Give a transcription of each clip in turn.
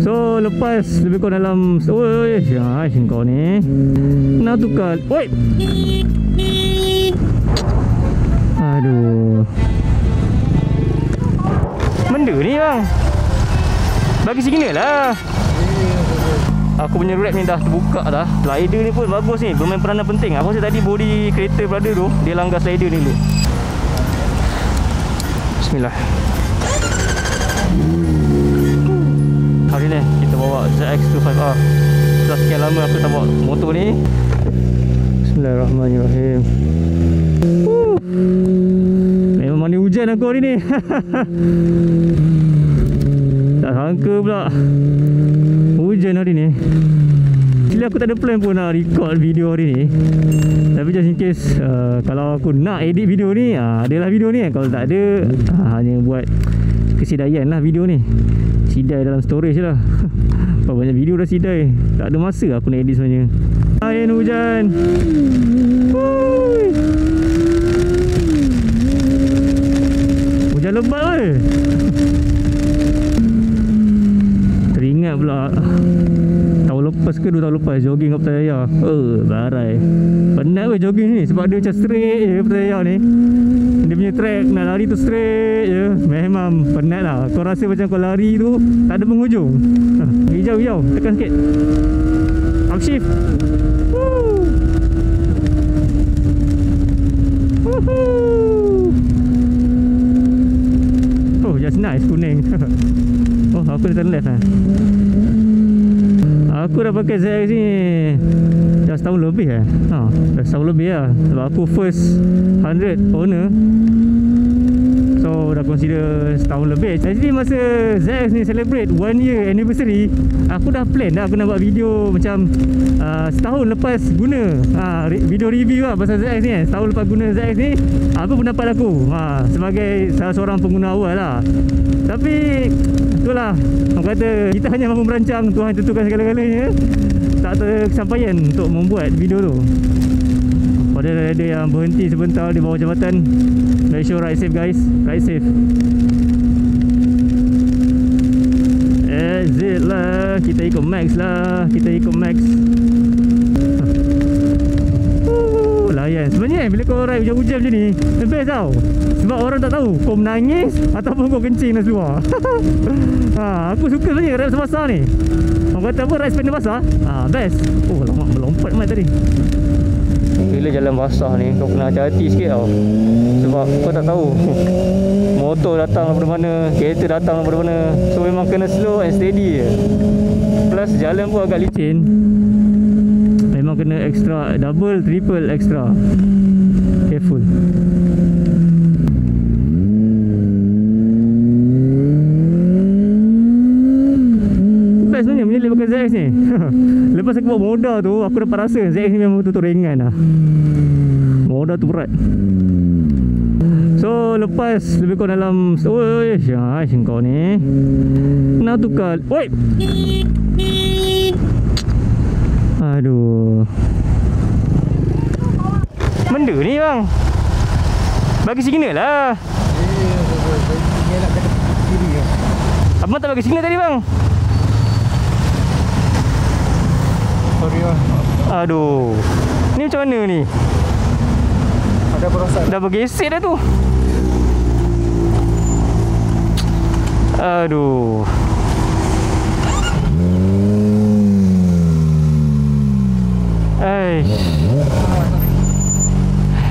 So lepas lebih kurang dalam kau ni nak tukar. Oi, aduh, benda ni bang, bagi signal lah. Aku punya rap ni dah terbuka dah. Slider ni pun bagus ni, bermain peranan penting. Aku rasa tadi body kereta berada tu, dia langgar slider ni dulu. Bismillah. Hari ni kita bawa ZX25R. Setelah sekian lama aku tak bawa motor ni. Bismillahirrahmanirrahim. Memang mani hujan aku hari ni. Tak sangka pula hujan hari ni. Actually aku tak ada plan pun nak record video hari ni, tapi just in case kalau aku nak edit video ni, adalah video ni. Kalau tak ada, hanya buat kesidaian lah video ni. Sidai dalam storage lah. Banyak video dah sidai, tak ada masa aku nak edit sebenarnya. Air hujan. Hujan lebat weh. Teringat pula tahun lepas ke 2 tahun lepas jogging kat Putrajaya. Barai. Penat weh jogging ni sebab dia macam straight je Putrajaya ni. Dia punya track nak lari tu straight je. Memang penat lah. Kau rasa macam kau lari tu tak ada penghujung. Hijau, tekan sikit. Upshift. Oh, just nice, kuning. Oh, aku dah turn left lah. Aku dah pakai ZX ni dah setahun lebih lah. Dah setahun lebih lah. Sebab aku first 100 owner, so dah consider setahun lebih. Jadi masa ZX ni celebrate 1 year anniversary, aku dah plan dah aku nak buat video macam setahun lepas guna, video review lah pasal ZX ni kan. Setahun lepas guna ZX ni, apa pendapat aku sebagai salah seorang pengguna awal lah. Tapi itulah, orang kata kita hanya mampu merancang, Tuhan tentukan segala-galanya. Tak ada kesampaian untuk membuat video tu. Padahal ada yang berhenti sebentar di bawah jambatan. Make sure ride safe guys, ride safe. Exit lah, kita ikut max lah, kita ikut max. Layan. Sebenarnya bila kau ride hujan-hujan macam ni, the best tau. Sebab orang tak tahu kau menangis ataupun kau kencing dah keluar. Aku suka sebenarnya ride basah ni. Orang kata apa, ride spender basah? Best. Oh lama melompat mat tadi. Bila jalan basah ni kau kena hati-hati sikit tau. Sebab kau tak tahu motor datang daripada mana, kereta datang daripada mana. So memang kena slow and steady je. Plus jalan pun agak licin. Memang kena extra, double, triple extra careful. Best sebenarnya menyelip pakai ZX ni. Lepas aku buat modal tu, aku dapat rasa ZX ni memang betul-betul ringan lah. Modal tu berat. So lepas lebih kurang dalam kau ni nak tukar. Oi, aduh, benda ni bang, bagi signal lah. Abang tak bagi signal tadi bang. Sorry bang. Aduh, ni macam mana ni? Ada perasaan dah bergesek dah tu. Aduh,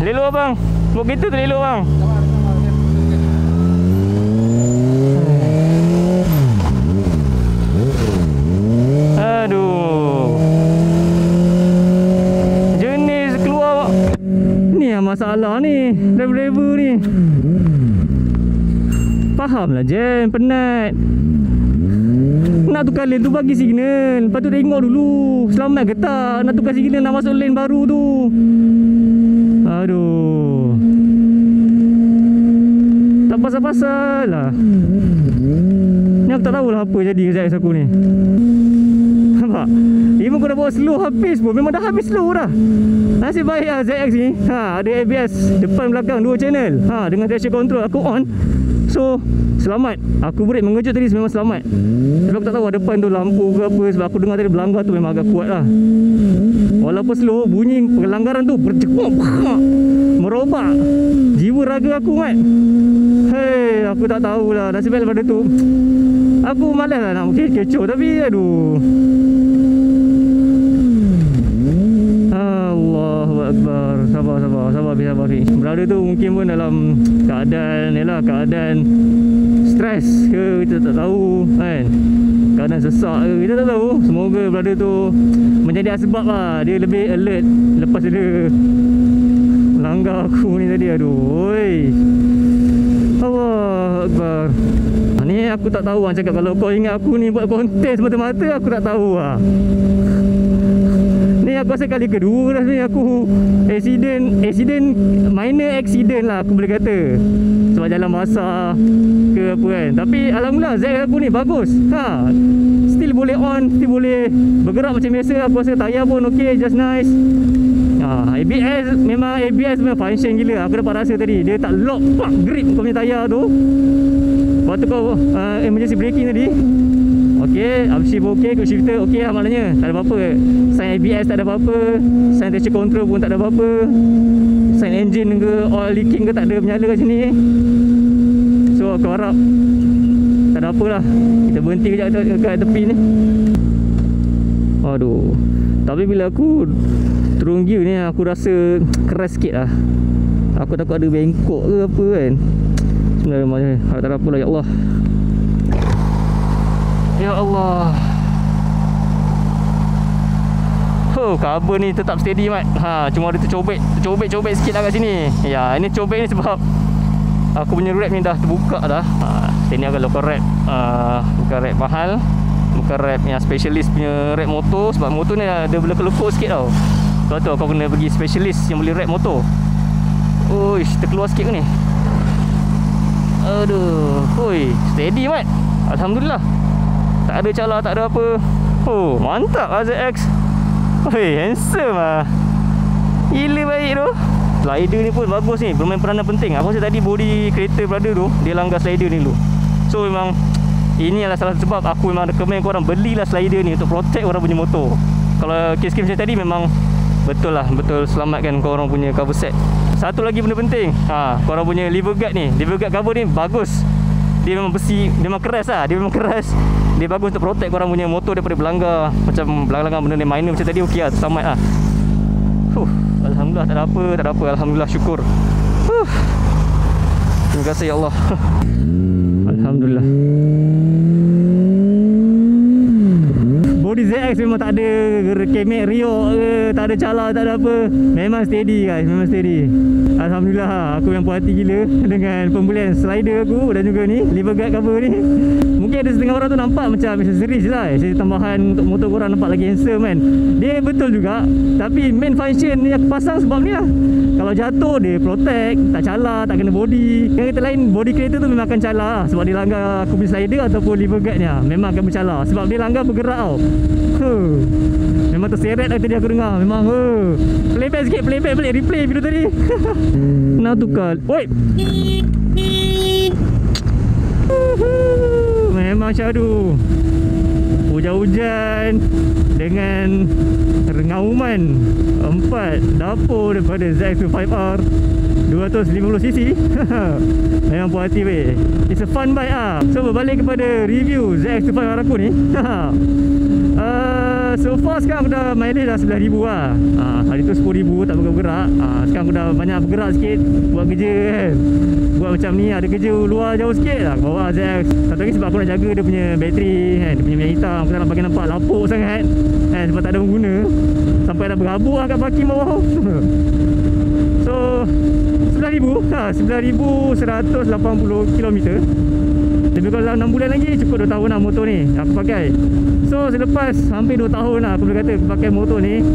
lelok abang. Buat kereta tu lelok bang. Aduh, jenis keluar ni yang masalah ni. Driver ni fahamlah Jen, penat. Nak tukar lane tu bagi signal, lepas tu tengok dulu selamat ke tak. Nak tukar signal nak masuk lane baru tu. Aduh, tak pasal-pasal lah. Ni aku tak tahulah apa jadi ZX aku ni. Nampak? Even kau dah bawa slow habis pun, memang dah habis slow dah. Nasib baik lah ZX ni ada ABS depan belakang 2 channel. Dengan traction control aku on, So selamat. Aku break mengejut tadi, memang selamat. Tapi aku tak tahu depan tu lampu ke apa. Sebab aku dengar tadi berlanggar tu memang agak kuat lah. Walaupun slow, bunyi pelanggaran tu bercekuk, merobak jiwa raga aku kan. Hei, aku tak tahulah. Nasib baik daripada tu aku malas lah nak kecoh. Tapi aduh, Allahu Akbar. Sabar Fi. Berada tu mungkin pun dalam keadaan stres ke, kita tak tahu kan. Keadaan sesak ke, kita tak tahu. Semoga berada tu menjadi asbab lah dia lebih alert lepas dia melanggar aku ni tadi. Aduh, oi. Allahu Akbar. Ni aku tak tahu orang cakap kalau kau ingat aku ni buat konten semata-mata, aku tak tahu lah. Ni aku rasa kali kedua dah ni aku accident, minor accident lah aku boleh kata. Sebab jalan basah ke apa kan. Tapi alhamdulillah ZX aku ni bagus. Still boleh on, still boleh bergerak macam biasa. Aku rasa tayar pun okey, just nice. ABS memang function gila. Aku dapat rasa tadi dia tak lock grip kau punya tayar tu. Waktu kau emergency braking tadi, okey, upshift okey, quick shifter okey lah maknanya. Tak ada apa-apa. Sign ABS tak ada apa-apa. Sign traction control pun tak ada apa-apa. Sign engine ke oil leaking ke tak ada menyala kat sini. So aku harap tak ada apalah. Kita berhenti kejap kat tepi ni. Aduh. Tapi bila aku turun gear ni aku rasa keras sikit lah. Aku takut ada bengkok ke apa kan. Bismillahirrahmanirrahim. Harap tak ada apalah ya Allah. Ya Allah. Kabel ni tetap steady mat. Cuma ada tercobek sikit lah kat sini. Ya, ini cobek ni sebab aku punya wrap ni dah terbuka dah. Sini agak local wrap. Bukan wrap mahal. Bukan wrap yang specialist punya wrap motor. Sebab motor ni ada lekuk-lekuk sikit tau. Sebab tu aku kena pergi specialist yang boleh wrap motor. Uish, terkeluar sikit ke ni? Aduh, steady mat. Alhamdulillah. Tak ada calar, tak ada apa. Mantap ZX. Handsome lah. Gila baik tu. Slider ni pun bagus ni, bermain peranan penting. Aku rasa tadi body kereta berada tu dia langgar slider ni dulu. So memang ini adalah salah satu sebab aku memang recommend korang belilah slider ni untuk protect orang punya motor. Kalau kes-kes macam tadi memang betul selamatkan korang punya cover set. Satu lagi benda penting, korang punya lever guard ni, lever guard cover ni bagus. Dia memang besi, memang keras lah. Dia memang keras. Dia bagus untuk protect korang punya motor daripada berlanggar. Macam berlanggar benda ni minor macam tadi, okey lah, selamat lah. Alhamdulillah, tak ada apa. Alhamdulillah, syukur. Terima kasih ya Allah. Alhamdulillah. Body ZX memang tak ada kemek riok ke, tak ada calar, tak ada apa. Memang steady guys, memang steady. Alhamdulillah, aku yang puas hati gila dengan pembelian slider aku dan juga ni lever guard cover ni. Mungkin ada setengah orang tu nampak macam accessories lah, accessories tambahan untuk motor korang nampak lagi handsome kan. Dia betul juga, tapi main function ni aku pasang sebab ni lah. Kalau jatuh dia protect, tak calar, tak kena body. Yang kata lain, body kereta tu memang akan calar lah, sebab dia langgar aku punya slider ataupun lever guard ni lah. Memang akan bercalar sebab dia langgar bergerak tau. Memang terseret lah tadi aku dengar. Memang playback sikit, playback balik, replay video tadi. Nak tukar. Oi, memang syadu. Hujan-hujan dengan rengauman 4 dapur daripada ZX25R 250cc. Memang puas hati weh. It's a fun bike ah. So berbalik kepada review ZX25R aku ni. So far sekarang aku dah mileage dah 11,000 lah. Hari tu 10,000 tak bergerak. Sekarang aku dah banyak bergerak sikit, buat kerja kan. Buat macam ni, ada kerja luar jauh sikit lah, bawa ZX. Satu lagi sebab aku nak jaga dia punya bateri kan, dia punya minyak hitam. Aku tak nak bagi nampak lapuk sangat kan, sebab tak ada pengguna. Sampai dah berhabuk lah kat parking bawah. So 11,180 km. Tapi kalau dalam 6 bulan lagi cukup 2 tahun lah motor ni aku pakai. So selepas hampir 2 tahun lah aku boleh kata aku pakai motor ni,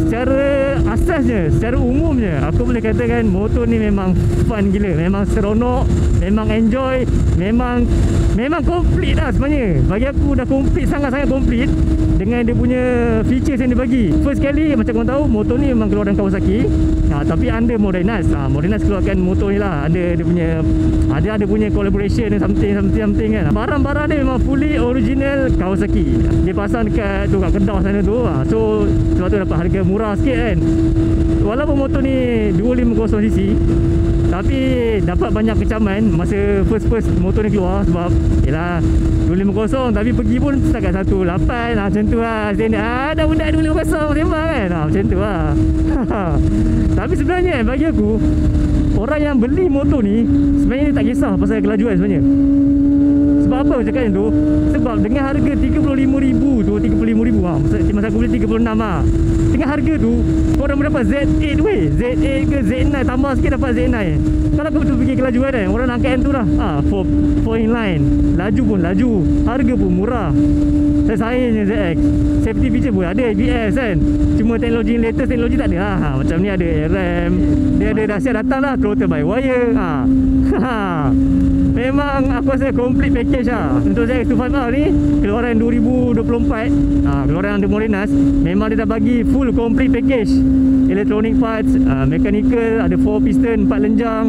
secara asasnya, secara umumnya, aku boleh katakan motor ni memang fun gila. Memang seronok, memang enjoy, memang komplit lah sebenarnya. Bagi aku dah komplit, sangat-sangat komplit dengan dia punya features yang dia bagi. First kali, macam korang tahu, motor ni memang keluaran Kawasaki, tapi under Morenas. Morenas keluarkan motor ni lah. Ada punya collaboration something kan. Barang-barang dia memang fully original Kawasaki. Dia pasang dekat tu, kat Kedah sana tu. So sebab tu dapat harga murah sikit kan. Walaupun motor ni 250cc, tapi dapat banyak kecaman masa first motor ni keluar. Sebab yelah 250 tapi pergi pun setakat 18 macam tu lah. Dah budak 250 sembang kan, macam tu lah. Tapi sebenarnya bagi aku, orang yang beli motor ni sebenarnya dia tak kisah pasal kelajuan sebenarnya. Sebab apa aku cakap macam tu? Sebab dengan harga 35,000 tu, 35,000 masa aku beli 36 lah. Dengan harga tu, korang boleh dapat Z8 weh. Z8 ke Z9, tambah sikit dapat Z9. Kalau aku betul pergi kelajuan kan, orang nak angkat yang tu lah. 4 inline, laju pun laju, harga pun murah. Saya sayangnya ZX, safety feature pun ada ABS kan. Cuma teknologi latest teknologi tak ada lah. Macam ni ada ARM, dia ada dahsyat datang lah, throttle by wire. Memang aku rasa complete package lah. Untuk ZX25R ni, keluaran 2024, keluaran under Morenas, memang dia dah bagi full complete package. Electronic parts, mechanical, ada 4 piston, 4 lenjang.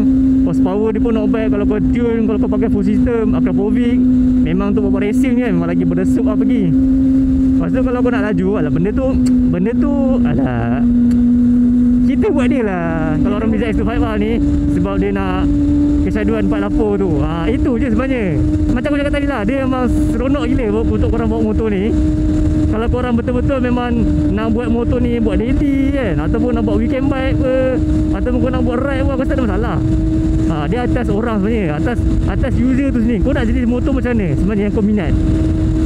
Horsepower dia pun not bad. Kalau kau tune, kalau kau pakai full system Akrapovic, memang untuk buat racing kan, memang lagi berdesup lah pergi. Lepas tu kalau kau nak laju, benda tu kita buat dia lah. Kalau orang beli ZX25R ni, sebab dia nak kesaduan 4 lapor tu. Itu je sebenarnya. Macam aku cakap tadi lah, dia memang seronok gila untuk korang bawa motor ni. Kalau korang betul-betul memang nak buat motor ni buat daily kan, ataupun nak buat weekend bike ke, ataupun kau nak buat ride pun, aku rasa tak ada masalah. Dia atas orang sebenarnya, atas user tu sendiri. Kau nak jenis motor macam mana sebenarnya yang kau minat.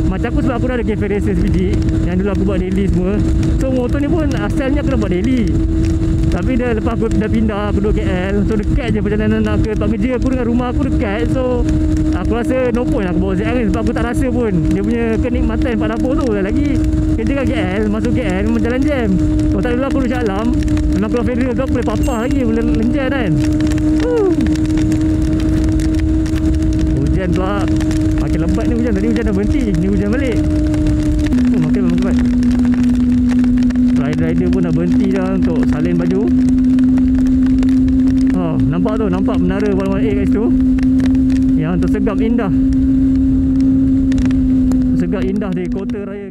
Macam aku, sebab aku dah ada cafe racer sebiji yang dulu aku buat daily semua. So motor ni pun asalnya aku nak buat daily, tapi dah lepas aku dah pindah, aku duduk KL. So dekat je perjalanan nak ke tempat kerja aku dengan rumah aku dekat. So aku rasa no point aku bawa ZX ni, sebab aku tak rasa pun dia punya kenikmatan 4 lapor tu. Lagi kerja kat KL, masuk KL memang jalan jam. Kalau tak dulu aku duduk Shah Alam, memang kalau federal tu aku boleh papah lagi, boleh lenjan kan. Hujan pula, makin lebat ni hujan. Tadi hujan dah berhenti, ni hujan balik. Makin lebat. Rider pun dah berhenti dah untuk salin baju. Nampak tu, nampak menara 118 kat situ, yang tersegap indah di kota raya